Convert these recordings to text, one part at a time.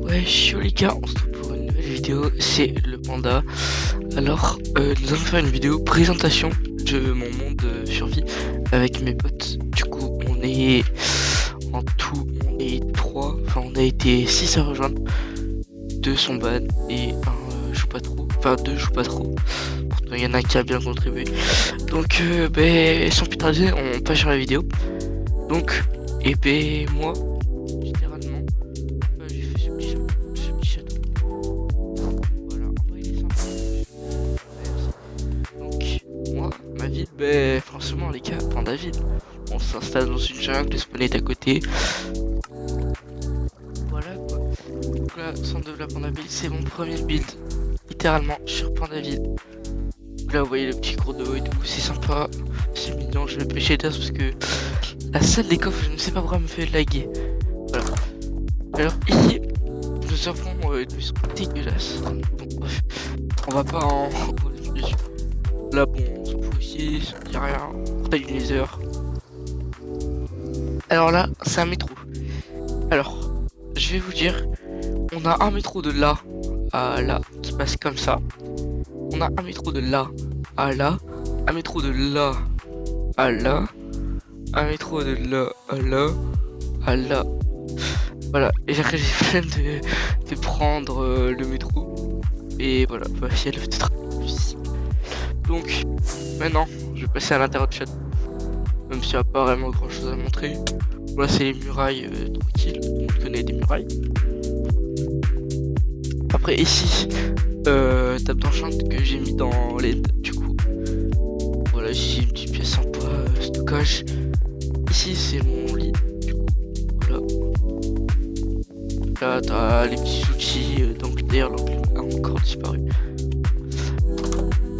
Ouais, yo les gars, on se retrouve pour une nouvelle vidéo, c'est le panda. Alors, nous allons faire une vidéo présentation de mon monde survie avec mes potes. Du coup, on est en tout, on est 3, enfin on a été 6 à rejoindre. 2 sont ban et un joue pas trop, enfin 2 jouent pas trop. Pourtant, il y en a qui a bien contribué. Donc, sans plus tarder, on passe sur la vidéo. Donc, et moi, littéralement, j'ai fait ce petit château. Voilà, en vrai, il est sympa. Donc, moi, ma ville, forcément, les gars, Pandaville. On s'installe dans une jungle, le spawn est à côté. Voilà quoi. Donc là, centre de la Pandaville, c'est mon premier build, littéralement, sur Pandaville. Là, vous voyez le petit cours d'eau et tout, c'est sympa, c'est mignon. Je vais pêcher d'as parce que la salle des coffres, je ne sais pas pourquoi elle me fait laguer. Voilà. Alors, ici, nous avons une maison dégueulasse. Bon, bref, on va pas en revenir dessus. Là, bon, on s'en fout aussi, y'a rien. Taille du nether. Alors là, c'est un métro. Alors, je vais vous dire, on a un métro de là à là qui passe comme ça. On a un métro de là à là, un métro de là à là, un métro de là à là, à là. Voilà, et après j'ai flemme de prendre le métro. Et voilà, il y a le peut-être ici. Donc, maintenant, je vais passer à l'intérieur du château. Même s'il n'y a pas vraiment grand chose à montrer. Voilà, c'est les murailles tranquilles. On connaît des murailles. Après, ici, table d'enchant que j'ai mis dans les tables du coup. Voilà, ici une petite pièce sympa, stockage. Ici, c'est mon lit. Du coup, voilà. Là, t'as les petits outils, donc d'ailleurs l'enclume a encore disparu.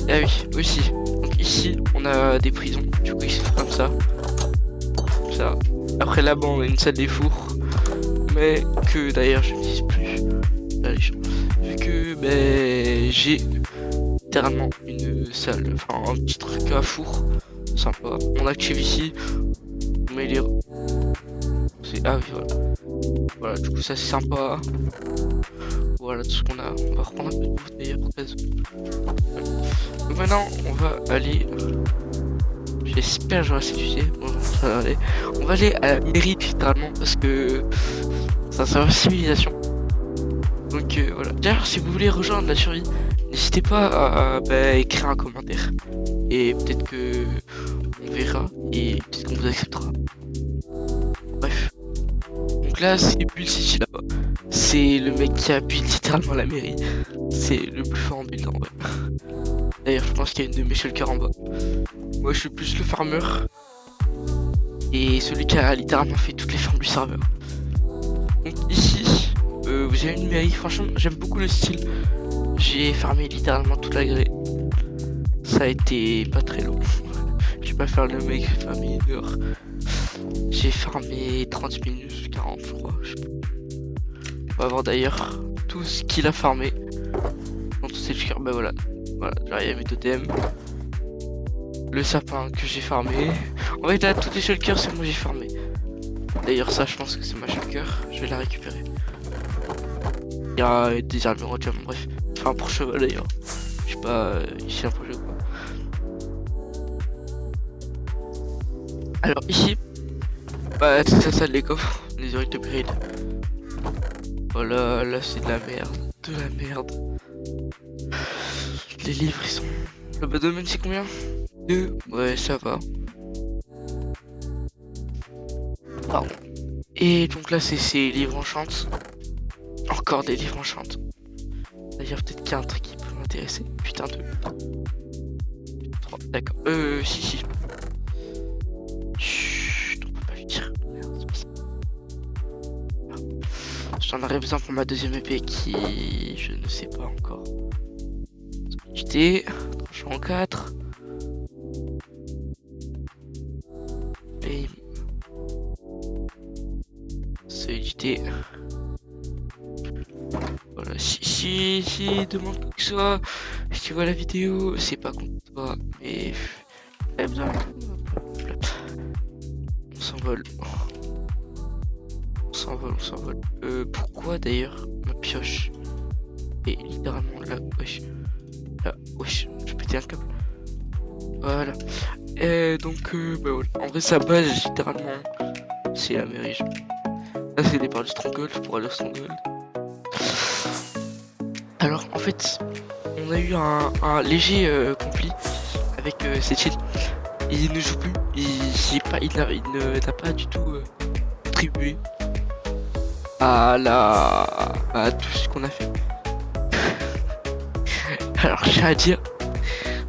Ah oui, aussi. Donc ici, on a des prisons. Du coup, ici, c'est comme ça. Comme ça. Après là-bas, on a une salle des fours. Mais que d'ailleurs, je n'utilise plus. Là, les gens. Vu que j'ai littéralement une salle, enfin un petit truc à four. Sympa. On active ici. On met les... Ah oui, voilà. Voilà, du coup, ça c'est sympa. Voilà tout ce qu'on a. On va reprendre un peu de bouffe d'ailleurs. Donc maintenant, on va aller. J'espère que j'aurai assez d'idées. Bon, ça va aller. On va aller à la mairie littéralement parce que ça sert civilisation. Donc voilà. D'ailleurs, si vous voulez rejoindre la survie, n'hésitez pas à écrire un commentaire. Et peut-être que on verra et peut-être qu'on vous acceptera. Bref. Donc là, c'est Build City là-bas. C'est le mec qui a build littéralement la mairie. C'est le plus fort en build en vrai. D'ailleurs, je pense qu'il y a une de mes shulkers en bas. Moi, je suis plus le farmer. Et celui qui a littéralement fait toutes les fermes du serveur. Donc ici, vous avez une mairie. Franchement, j'aime beaucoup le style. J'ai farmé littéralement toute la grille. Ça a été pas très long. Je vais pas faire le mec, j'ai farmé 1 heure. J'ai farmé 30 minutes, 40 je crois. Je sais pas. On va voir d'ailleurs tout ce qu'il a farmé. Dans tous ces shulkers, voilà. Voilà, là il y a mes totems. Le sapin que j'ai farmé. En fait là, tous les shulkers, c'est moi j'ai farmé. D'ailleurs ça, je pense que c'est ma shulker. Je vais la récupérer. Il y a des armures en diamant, bref. Enfin pour cheval d'ailleurs. Je sais pas, ici un projet ou quoi. Alors ici, c'est ça, ça les coffres, les urites upgrade. Voilà, là c'est de la merde, Les livres ils sont... Le bas domaine c'est combien? 2. Ouais, ça va. Pardon. Et donc là c'est ces livres enchantes. Encore des livres enchantes. D'ailleurs peut-être qu'il y a un truc qui peut m'intéresser. Putain, 2. 3, d'accord. Si. Chut, on peut pas lui dire. Merde, c'est pas ça. J'en aurais besoin pour ma deuxième épée qui... je ne sais pas encore. Solidité, tranchant 4. Et... solidité. Voilà, si demande quoi que ce soit, si tu vois la vidéo, c'est pas contre toi, mais... on s'envole. Pourquoi d'ailleurs ma pioche. Et littéralement là, wesh. Là, wesh, je pétais un câble. Voilà. Et donc, bah voilà. En vrai, sa base, littéralement, c'est la mairie. Là, c'est le départ du Stronghold pour aller au Stronghold. Alors, en fait, on a eu un léger conflit avec cette île. Il ne joue plus. Il n'a pas du tout contribué à tout ce qu'on a fait. Alors, j'ai à dire,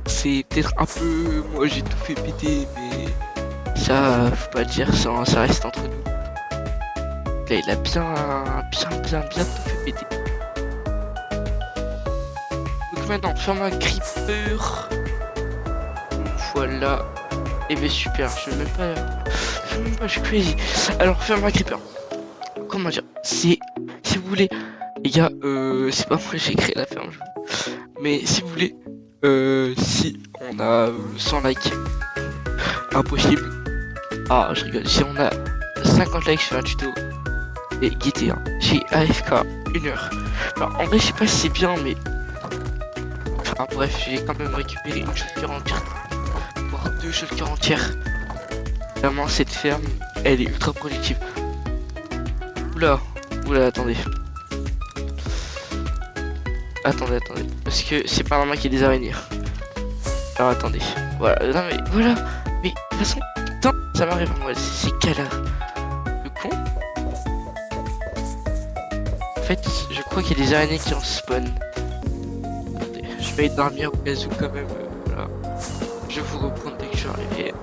c'est peut-être un peu. Moi, j'ai tout fait péter, mais ça, faut pas le dire, ça reste entre nous. Là, il a bien tout fait péter. Donc maintenant, ferme un creeper. Voilà. Et ben super, je vais même pas, je suis crazy. Alors, ferme un creeper. Comment dire, si vous voulez, les gars, c'est pas moi j'ai créé la ferme. Mais si vous voulez, si on a 100 likes, impossible. Ah, je rigole. Si on a 50 likes sur un tuto, et guettez, hein, j'ai AFK 1 heure. Alors, en vrai, je sais pas si c'est bien, mais. Enfin, bref, j'ai quand même récupéré une shulker entière, voire 2 shulkers entières. Vraiment, cette ferme, elle est ultra productive. Oula, attendez. Attendez, parce que c'est pas normal qu'il y ait des araignées. Alors attendez, voilà, non mais voilà, mais de toute façon, putain, ça m'arrive à moi, c'est galère. Le con. En fait, je crois qu'il y a des araignées qui en spawn. Attendez, je vais dormir au cas où quand même, voilà. Je vous reprends dès que je suis arrivé.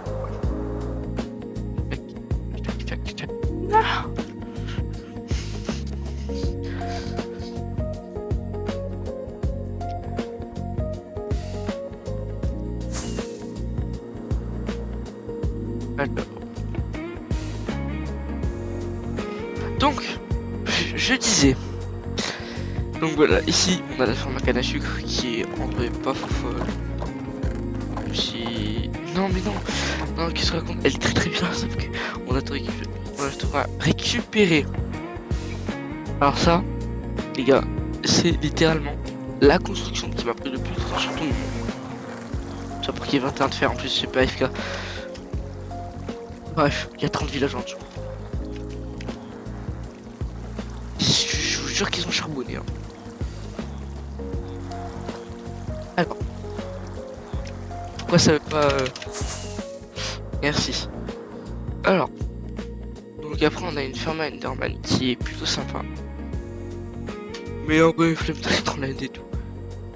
Non. Alors. Donc, je disais. Donc voilà, ici on a la ferme à canne à sucre qui est en vrai pas folle. Non mais non, qu'est-ce que je raconte? Elle est très bien, sauf que on a tout récupéré. Alors ça, les gars, c'est littéralement la construction qui m'a pris le plus de temps sur tout le monde. Ça pour qu'il y ait 21 de fer en plus, c'est pas AFK. Bref, il y a 30 villages en dessous. Je vous jure qu'ils ont charbonné. Hein. Alors, pourquoi ça veut pas... Merci. Alors, donc après on a une ferme à Enderman qui est plutôt sympa. Mais en vrai, flemme de land et tout.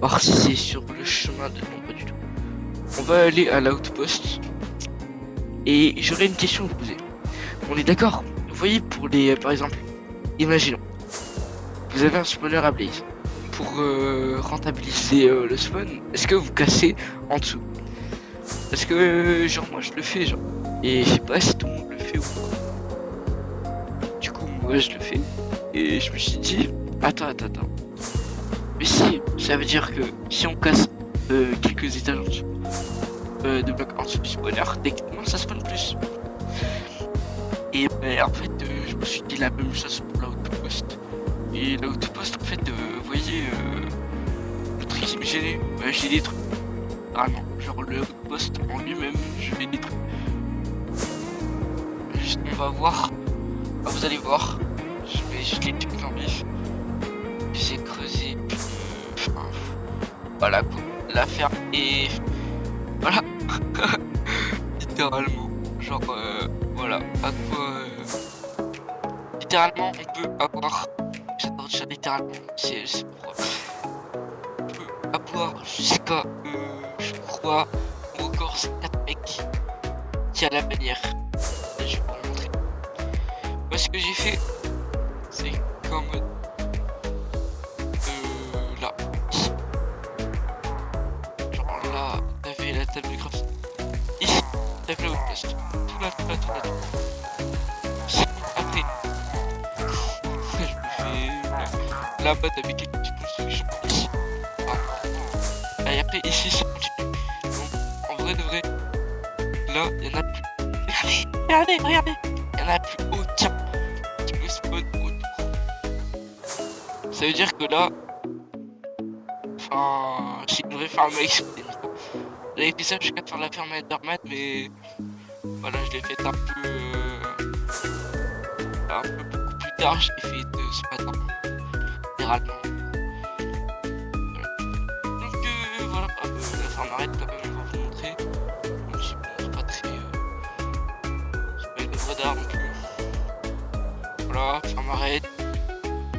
Voir si c'est sur le chemin de non, pas du tout. On va aller à l'outpost. Et j'aurais une question à vous poser. On est d'accord? Vous voyez, pour les... par exemple, imaginons. Vous avez un spawner à Blaze. Pour rentabiliser le spawn, est-ce que vous cassez en dessous? Parce que, genre, moi je le fais, genre. Et je sais pas si tout le monde le fait ou pas. Du coup, moi je le fais. Et je me suis dit, attends. Mais si, ça veut dire que si on casse quelques étages en dessous, de blocs en dessous du spawner, techniquement ça spawn plus. Et ben, en fait, je me suis dit la même chose pour l'outpost. Et l'outpost, en fait, vous voyez, le truc qui me gênait, j'ai des trucs. Vraiment, genre le outpost en lui-même, je l'ai détruit. Juste, on va voir. Ah, vous allez voir. Je l'ai détruit en bif. J'ai creusé. Enfin, voilà quoi. La ferme et voilà. Littéralement. Genre, voilà. À quoi. Littéralement, on peut avoir. J'adore déjà littéralement. C'est pour. On peut avoir jusqu'à. Je crois. Encore 4 mecs. Qui a la bannière. Et je vais vous montrer. Moi, ce que j'ai fait. C'est comme. Là. Genre là, t'avais la table de craft. Ici, t'avais la outpost. Tout là. Après, je me fais. Là-bas, t'avais quelques petites constructions. Ici. Ah. Et après, ici, ça continue. Donc, en vrai de vrai, là, il y en a plus. Regardez. Il y en a plus haut. Tiens. Tu peux spawn autour. Ça veut dire que là, enfin, j'ai une vraie ferme à exprimer. J'avais fait ça jusqu'à faire la ferme à Enderman, mais voilà, je l'ai fait un peu beaucoup plus tard. Je l'ai fait ce matin, littéralement. Voilà. Donc voilà, la ferme arrête quand même, je vais vous montrer. Même si bon, c'est pas très, c'est pas une œuvre d'art non plus. Voilà, ferme arrête,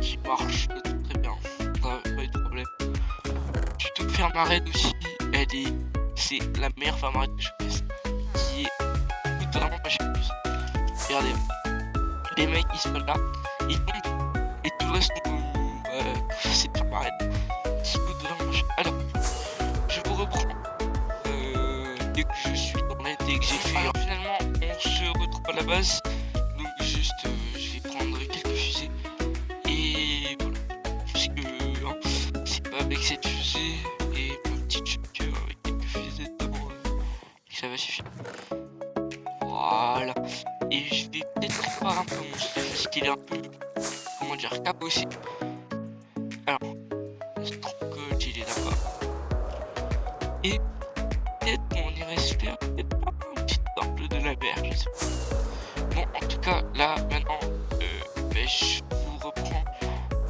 qui marche très bien, pas eu de problème. Surtout que ferme arrête aussi, c'est la meilleure ferme arrête que je fasse, qui est totalement pas chère. Regardez, les mecs ils sont là, ils tombent, et tout le reste c'est une ferme arrête qui coûte vraiment cher. Alors, je vous reprends dès que je suis dans la dès que j'ai fait. Alors, finalement, on se retrouve à la base, donc juste je vais prendre quelques fusées et voilà, parce que hein, c'est pas avec cette fusée et ma petite shotgun avec quelques fusées dedans que ça va suffire. Voilà, et je vais peut-être préparer un peu mon stuff parce qu'il est un peu, comment dire, cabossé. Alors, le stronghold il est là-bas, et peut-être qu'on irait se faire peut-être un petit temple de la mer, je sais pas. Bon, en tout cas, là, maintenant, je vous reprends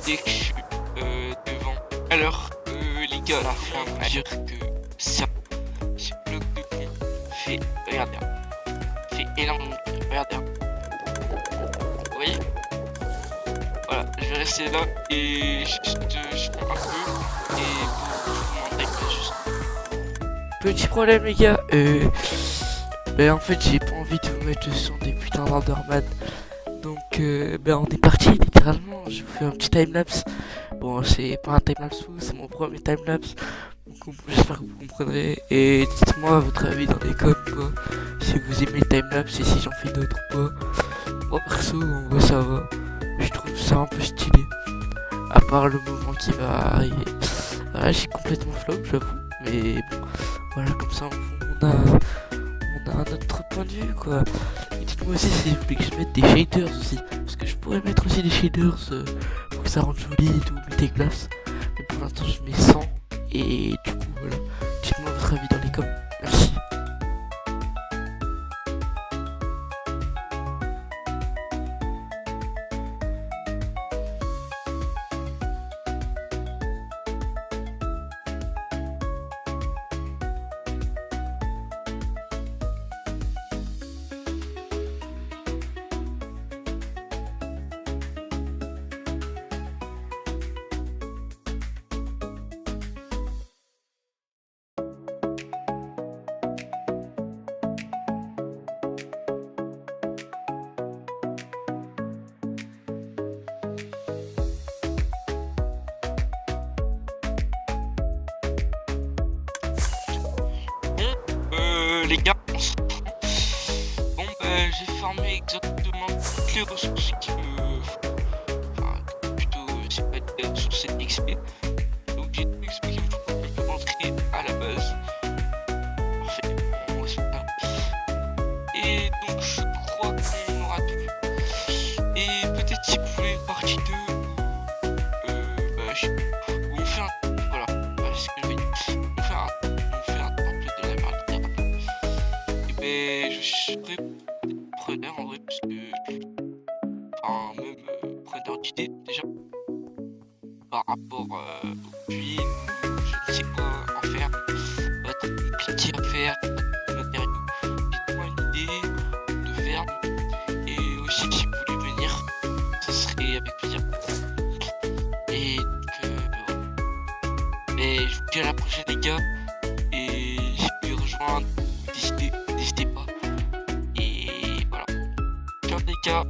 dès que je suis devant. Alors, les gars, la ferme, à dire que ça, ce bloc de pont fait, regardez, fait énormément de bruit, regardez. Vous voyez? Voilà, je vais rester là et juste, je prends un peu et vous montrer juste. Petit problème, les gars, en fait, j'ai pas envie de vous mettre le son des putains d'Enderman. Donc, on est parti littéralement. Je vous fais un petit timelapse. Bon, c'est pas un timelapse fou, c'est mon premier timelapse. Donc, j'espère que vous comprendrez. Et dites-moi votre avis dans les coms, quoi. Si vous aimez le timelapse et si j'en fais d'autres ou pas. Moi, perso, en vrai, ça va. Je trouve ça un peu stylé. À part le moment qui va arriver. Voilà, j'ai complètement flop, j'avoue. Mais bon, voilà, comme ça, on a un autre point de vue, quoi. Et dites-moi aussi si vous voulez que je mette des shaders aussi, parce que je pourrais mettre aussi des shaders pour que ça rende joli et tout, mettez glace. Mais pour l'instant je mets 100 et du coup voilà. Dites-moi votre avis dans les coms. Merci. Les gars, on se reprend. Bon j'ai farmé exactement toutes les ressources qui me... Enfin, plutôt, c'est pas des ressources, c'est XP. Donc j'ai tout expliqué pourquoi je peux rentrer à la base. Parfait, on reste là. Et donc je crois qu'on aura tout. Et peut-être si vous voulez une partie 2 je sais pas, où on fait un... Voilà, c'est ce que je vais dire. On fait un temple de la mer. Et je serais preneur en vrai, parce que... Enfin, même preneur d'idées déjà. Par rapport au puits, je ne sais quoi en faire. Pas trop compliqué à faire, pas de matériaux. Dites-moi une idée de ferme. Et aussi si vous voulez venir, ça serait avec plaisir. Et donc, et je vous dis à la prochaine les gars. Et si vous voulez rejoindre, n'hésitez pas. Et voilà. Ciao les gars.